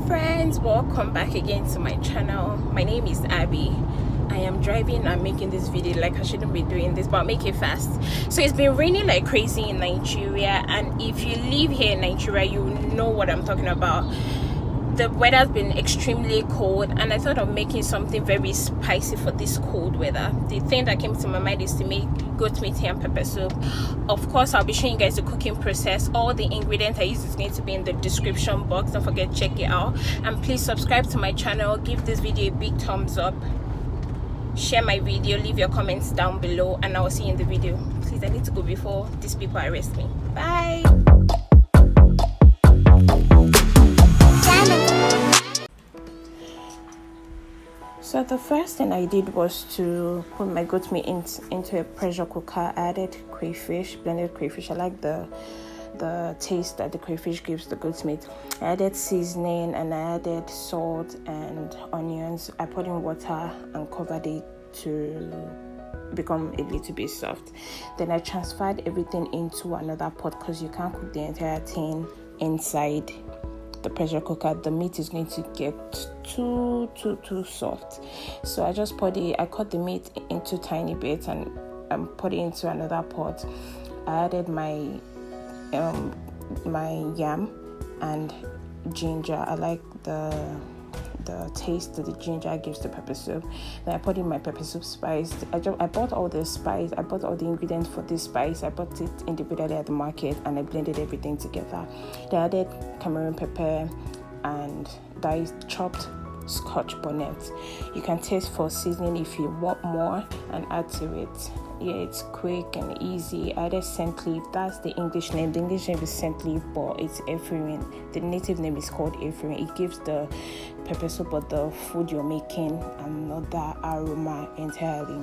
friends, welcome back again to my channel. My name is Abby. I am driving and making this video. Like, I shouldn't be doing this, but I'll make it fast. So it's been raining like crazy in Nigeria, and if you live here in Nigeria, you know what I'm talking about. The weather's been extremely cold, and I thought of making something very spicy for this cold weather. The thing that came to my mind is to make goat meat yam pepper soup. Of course, I'll be showing you guys the cooking process. All the ingredients I use is going to be in the description box. Don't forget to check it out, and please subscribe to my channel. Give this video a big thumbs up, share my video, leave your comments down below, and I will see you in the video. Please, I need to go before these people arrest me. Bye. So the first thing I did was to put my goat meat into a pressure cooker. I added crayfish, blended crayfish. I like the taste that the crayfish gives the goat meat. I added seasoning, and I added salt and onions. I put in water and covered it to become a little bit soft. Then I transferred everything into another pot, because you can't cook the entire thing inside the pressure cooker. The meat is going to get too soft. So I just I cut the meat into tiny bits and put it into another pot. I added my yam and ginger. I like the taste that the ginger gives to pepper soup. Then I put in my pepper soup spice. I bought all the spice. I bought all the ingredients for this spice. I bought it individually at the market, and I blended everything together. Then I added Cameroon pepper and diced chopped scotch bonnet. You can taste for seasoning if you want more and add to it. Yeah, it's quick and easy. I added scent leaf. That's the English name. The English name is scent leaf, but it's ephedrine. The native name is called ephedrine. It gives the pepper soup or the food you're making another aroma entirely.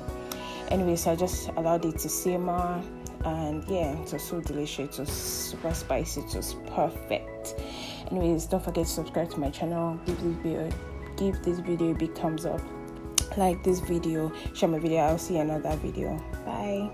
Anyways, I just allowed it to simmer, and yeah, it was so delicious. It was super spicy. It was perfect. Anyways, don't forget to subscribe to my channel. Give this video a big thumbs up. Like this video, share my video. I'll see you in another video. Bye.